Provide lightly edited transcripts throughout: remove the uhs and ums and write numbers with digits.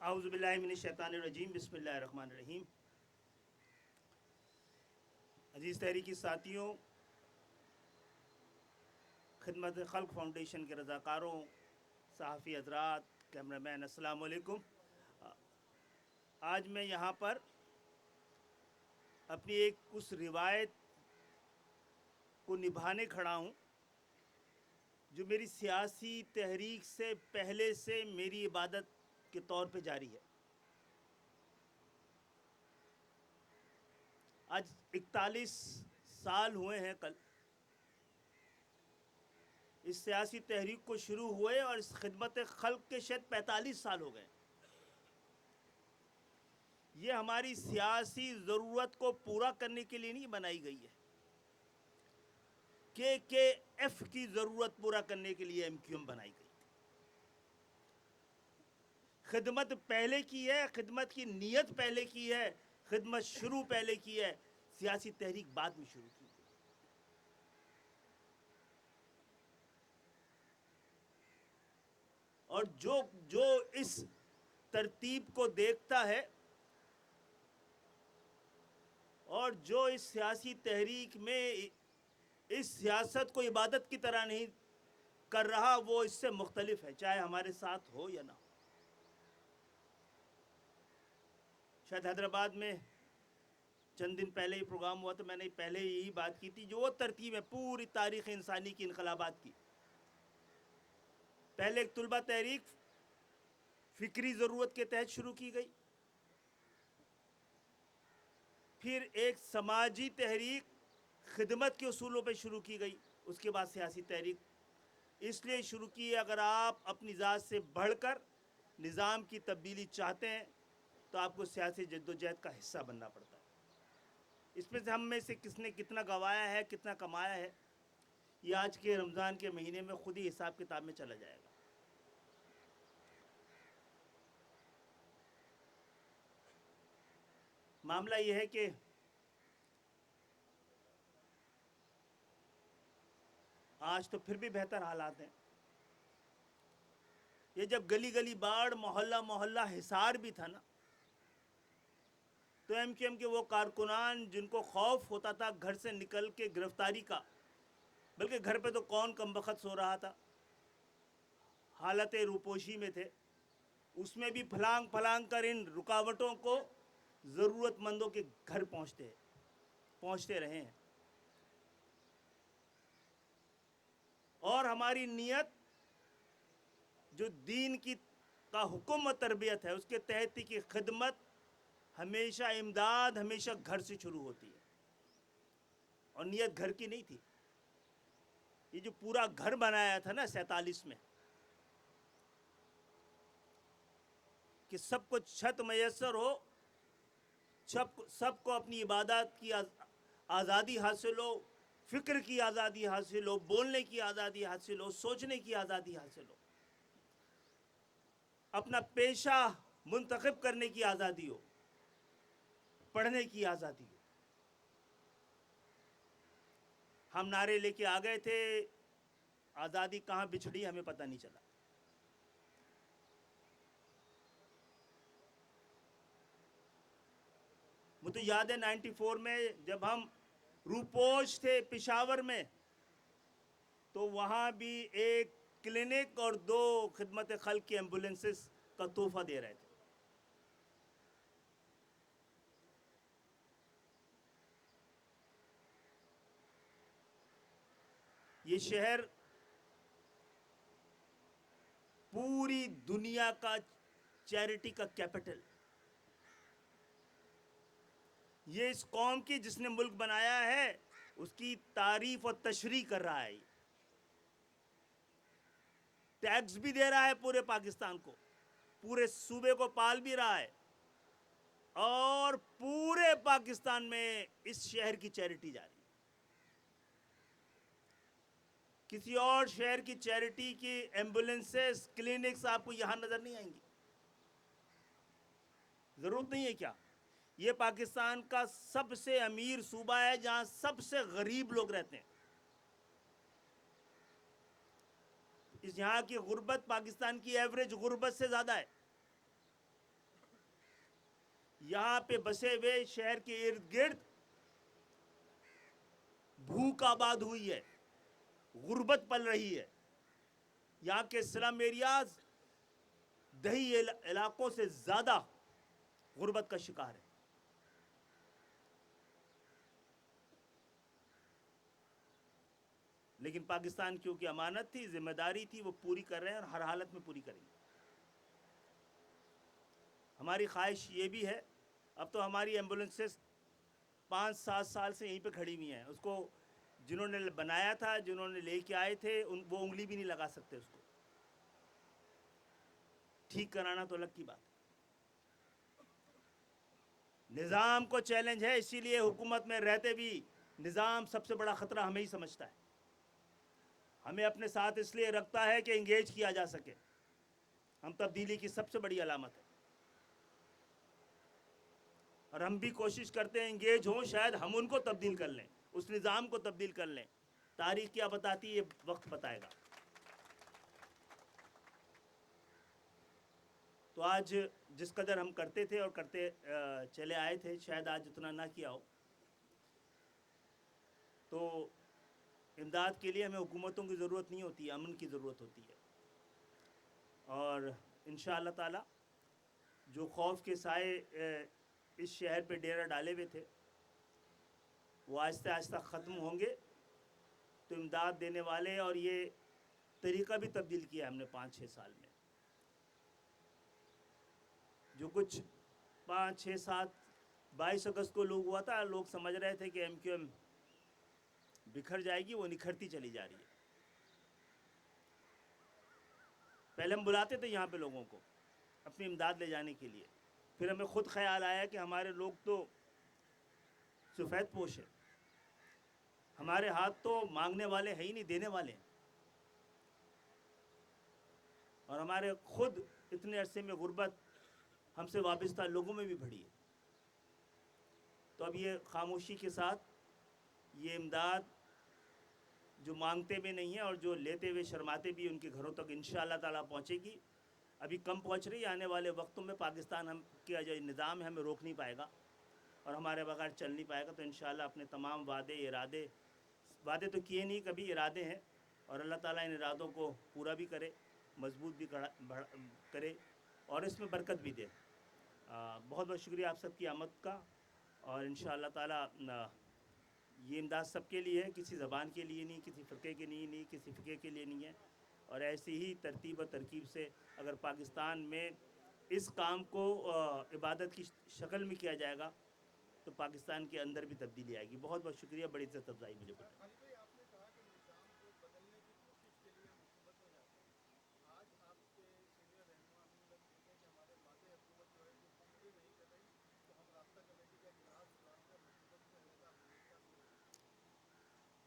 اعوذ باللہ من الشیطان الرجیم بسم اللہ الرحمن الرحیم. عزیز تحریکی ساتھیوں، خدمت خلق فاؤنڈیشن کے رضاکاروں، صحافی حضرات، کیمرہ مین، السلام علیکم. آج میں یہاں پر اپنی اس روایت کو نبھانے کھڑا ہوں جو میری سیاسی تحریک سے پہلے سے میری عبادت کے طور پہ جاری ہے. آج 41 سال ہوئے ہیں کل اس سیاسی تحریک کو شروع ہوئے، اور اس خدمت خلق کے شاید 45 سال ہو گئے. یہ ہماری سیاسی ضرورت کو پورا کرنے کے لیے نہیں بنائی گئی ہے، کے ایف کی ضرورت پورا کرنے کے لیے MQM بنائی گئی. خدمت پہلے کی ہے، خدمت کی نیت پہلے کی ہے، خدمت شروع پہلے کی ہے، سیاسی تحریک بعد میں شروع کی. اور جو اس ترتیب کو دیکھتا ہے اور جو اس سیاسی تحریک میں اس سیاست کو عبادت کی طرح نہیں کر رہا، وہ اس سے مختلف ہے، چاہے ہمارے ساتھ ہو یا نہ ہو. شاید حیدرآباد میں چند دن پہلے ہی پروگرام ہوا تو میں نے پہلے یہی بات کی تھی، جو وہ ترتیب ہے پوری تاریخ انسانی کی انقلابات کی. پہلے ایک طلبہ تحریک فکری ضرورت کے تحت شروع کی گئی، پھر ایک سماجی تحریک خدمت کے اصولوں پہ شروع کی گئی، اس کے بعد سیاسی تحریک اس لیے شروع کی ہے اگر آپ اپنی ذات سے بڑھ کر نظام کی تبدیلی چاہتے ہیں تو آپ کو سیاسی جدوجہد کا حصہ بننا پڑتا ہے. اس میں سے ہم میں سے کس نے کتنا گوایا ہے، کتنا کمایا ہے، یہ آج کے رمضان کے مہینے میں خود ہی حساب کتاب میں چلا جائے گا. معاملہ یہ ہے کہ آج تو پھر بھی بہتر حالات ہیں. یہ جب گلی گلی باڑ، محلہ محلہ حصار بھی تھا نا، تو MQM کے وہ کارکنان جن کو خوف ہوتا تھا گھر سے نکل کے گرفتاری کا، بلکہ گھر پہ تو کون کم بخت سو رہا تھا، حالت روپوشی میں تھے، اس میں بھی پھلانگ پھلانگ کر ان رکاوٹوں کو ضرورت مندوں کے گھر پہنچتے رہے ہیں. اور ہماری نیت جو دین کا حکم و تربیت ہے اس کے تحت کی خدمت ہمیشہ، امداد ہمیشہ گھر سے شروع ہوتی ہے، اور نیت گھر کی نہیں تھی. یہ جو پورا گھر بنایا تھا نا 47 میں، کہ سب کو چھت میسر ہو، سب کو اپنی عبادات کی آزادی حاصل ہو، فکر کی آزادی حاصل ہو، بولنے کی آزادی حاصل ہو، سوچنے کی آزادی حاصل ہو، اپنا پیشہ منتخب کرنے کی آزادی ہو، پڑھنے کی آزادی ہو. ہم نعرے لے کے آ گئے تھے، آزادی کہاں بچھڑی ہمیں پتہ نہیں چلا. مجھے یاد ہے 94 میں جب ہم روپوش تھے پشاور میں، تو وہاں بھی ایک کلینک اور 2 خدمت خلق کی ایمبولینسز کا تحفہ دے رہے تھے. یہ شہر پوری دنیا کا چیریٹی کا کیپٹل، یہ اس قوم کی جس نے ملک بنایا ہے اس کی تعریف اور تشریح کر رہا ہے. ٹیکس بھی دے رہا ہے پورے پاکستان کو، پورے صوبے کو پال بھی رہا ہے، اور پورے پاکستان میں اس شہر کی چیریٹی جاری ہے. کسی اور شہر کی چیریٹی کی ایمبولینسز، کلینکس آپ کو یہاں نظر نہیں آئیں گی. ضرورت نہیں ہے کیا؟ یہ پاکستان کا سب سے امیر صوبہ ہے جہاں سب سے غریب لوگ رہتے ہیں. یہاں کی غربت پاکستان کی ایوریج غربت سے زیادہ ہے. यहाँ पे बसे हुए शहर के इर्द गिर्द भूख आबाद हुई है, गुर्बत पल रही है। यहाँ के स्लम एरियाज दही इलाकों से ज़्यादा गुर्बत का शिकार है। लेकिन पाकिस्तान क्योंकि अमानत थी, जिम्मेदारी थी, वो पूरी कर रहे हैं और हर हालत में पूरी करेंगे। हमारी ख्वाहिश ये भी है, अब तो हमारी एम्बुलेंसेस 5-7 साल से यहीं पे खड़ी हुई हैं। उसको जिन्होंने बनाया था, जिन्होंने लेके आए थे, वो उंगली भी नहीं लगा सकते उसको। ठीक कराना तो अलग की बात है। निज़ाम को चैलेंज है, इसीलिए हुकूमत में रहते भी निज़ाम सबसे बड़ा ख़तरा हमें ही समझता है। हमें अपने साथ इसलिए रखता है कि इंगेज किया जा सके। हम तब्दीली की सबसे बड़ी अलामत है और हम भी कोशिश करते हैं इंगेज हों, शायद हम उनको तब्दील कर लें, उस निज़ाम को तब्दील कर लें। तारीख़ क्या बताती है, ये वक्त बताएगा। तो आज जिस कदर हम करते थे और करते चले आए थे, शायद आज उतना ना किया हो। तो इमदाद के लिए हमें हुकूमतों की ज़रूरत नहीं होती, अमन की ज़रूरत होती है। और इंशाअल्लाह ताला जो खौफ के साए इस शहर पे डेरा डाले हुए थे, वो आहिस्ता आहिस्ता ख़त्म होंगे। तो इमदाद देने वाले और ये तरीक़ा भी तब्दील किया हमने 5-6 साल में। जो कुछ 5-6-7 22 अगस्त को लोग हुआ था, लोग समझ रहे थे कि MQM बिखर जाएगी, वो निखरती चली जा रही है। पहले हम बुलाते थे यहाँ पे लोगों को अपनी इमदाद ले जाने के लिए, फिर हमें ख़ुद ख्याल आया कि हमारे लोग तो सफ़ेद पोश है, हमारे हाथ तो मांगने वाले हैं ही नहीं, देने वाले हैं। और हमारे ख़ुद इतने अरसे में गुर्बत हमसे वाबस्ता लोगों में भी बढ़ी है। तो अब ये खामोशी के साथ ये इमदाद जो मांगते भी नहीं है और जो लेते हुए शर्माते भी, उनके घरों तक इंशाअल्लाह ताला पहुँचेगी। अभी कम पहुँच रही है, आने वाले वक्तों में पाकिस्तान हम का जो निज़ाम है हमें रोक नहीं पाएगा और हमारे बगैर चल नहीं पाएगा। तो इंशाअल्लाह अपने तमाम वादे तो किए नहीं, कभी इरादे हैं, और अल्लाह ताला इन इरादों को पूरा भी करे, मजबूत भी करे और इसमें बरकत भी दे। बहुत बहुत शुक्रिया आप सब की आमद का। और इंशाअल्लाह ताला ये इमदाद सबके लिए है, किसी ज़बान के लिए नहीं, किसी फ़िरक़े के लिए नहीं, किसी फ़िक़े के लिए नहीं है। और ऐसी ही तरतीब और तरकीब से अगर पाकिस्तान में इस काम को इबादत की शक्ल में किया जाएगा तो पाकिस्तान के अंदर भी तब्दीली आएगी। बहुत बहुत शुक्रिया, बड़ी इज़्ज़त अफ़ज़ाई मुझे बताई।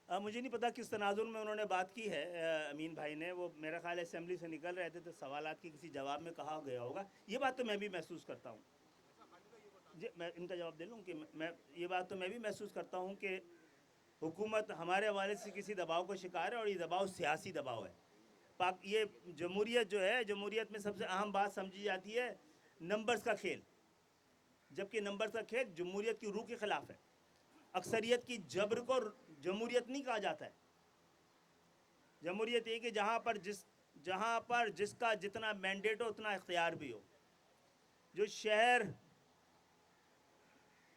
मुझे नहीं पता किस तनाज़ुर में उन्होंने बात की है, अमीन भाई ने, वो मेरा ख़्याल असेंबली से निकल रहे थे तो सवालात के किसी जवाब में कहा गया होगा। ये बात तो मैं भी महसूस करता हूँ जी, मैं इनका जवाब दे लूँ कि मैं ये बात तो मैं भी महसूस करता हूँ कि हुकूमत हमारे हवाले से किसी दबाव का शिकार है और ये दबाव सियासी दबाव है। ये जमहूरियत जो है, जमहूरियत में सबसे अहम बात समझी जाती है नंबर्स का खेल, जबकि नंबर्स का खेल जमहूरियत की रूह के ख़िलाफ़ है। अक्सरियत की जबर को जमहूरियत नहीं कहा जाता है। जमहूरियत ये कि जहाँ पर जिसका जितना मैंडेट हो उतना इख्तियार भी हो।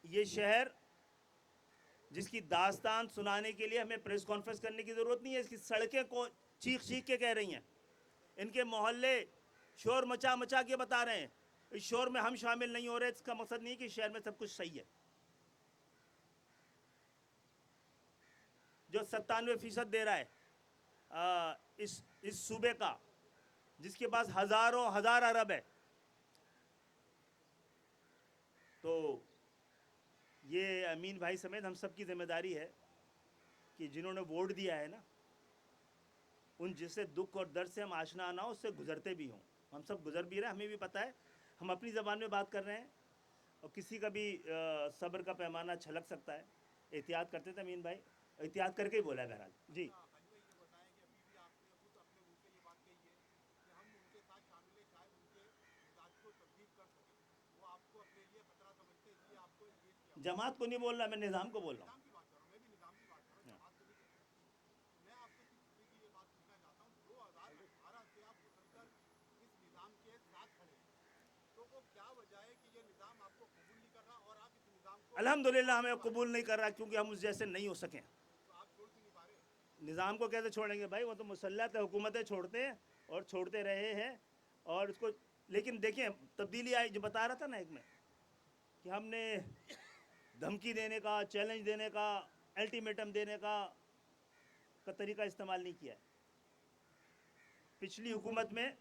ये शहर जिसकी दास्तान सुनाने के लिए हमें प्रेस कॉन्फ्रेंस करने की ज़रूरत नहीं है, इसकी सड़कें को चीख चीख के कह रही हैं, इनके मोहल्ले शोर मचा मचा के बता रहे हैं। इस शोर में हम शामिल नहीं हो रहे, इसका मकसद नहीं कि शहर में सब कुछ सही है। जो 97% दे रहा है इस सूबे का, जिसके पास हज़ारों हज़ार अरब है, तो ये अमीन भाई समेत हम सब की ज़िम्मेदारी है कि जिन्होंने वोट दिया है ना, उन जिससे दुख और दर्द से हम आशना ना हो, उससे गुज़रते भी हों। हम सब गुज़र भी रहे हैं, हमें भी पता है। हम अपनी ज़बान में बात कर रहे हैं और किसी का भी सब्र का पैमाना छलक सकता है। एहतियात करते थे अमीन भाई, एहतियात करके ही बोला है बहरहाल जी। जमात को नहीं बोल रहा, मैं निज़ाम को बोल रहा हूँ। अल्हम्दुलिल्लाह हमें कबूल नहीं कर रहा क्योंकि हम उस जैसे नहीं हो सके। निज़ाम को कैसे छोड़ेंगे भाई, वो तो मुसल्लत है, हुकूमतें छोड़ते हैं और छोड़ते रहे हैं और उसको। लेकिन देखिए तब्दीली आई, जो बता रहा था ना एक में, कि हमने धमकी देने का, चैलेंज देने का, अल्टीमेटम देने का तरीका इस्तेमाल नहीं किया है। पिछली हुकूमत में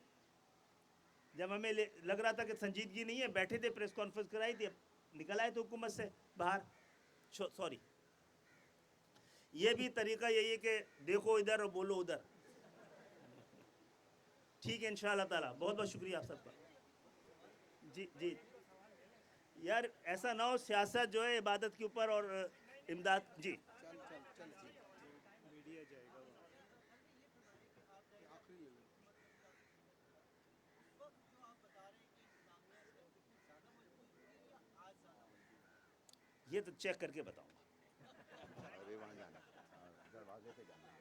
जब हमें लग रहा था कि संजीदगी नहीं है, बैठे थे, प्रेस कॉन्फ्रेंस कराई थी, निकल आए थे हुकूमत से बाहर। सॉरी, ये भी तरीका यही है कि देखो इधर और बोलो उधर। ठीक है इंशाअल्लाह ताला। बहुत बहुत शुक्रिया आप सबका। जी जी यार, ऐसा ना हो सियासत जो है इबादत के ऊपर और इमदाद। जी ये तो चेक करके बताऊंगा। अरे वहाँ जाना, दरवाजे पे जाना।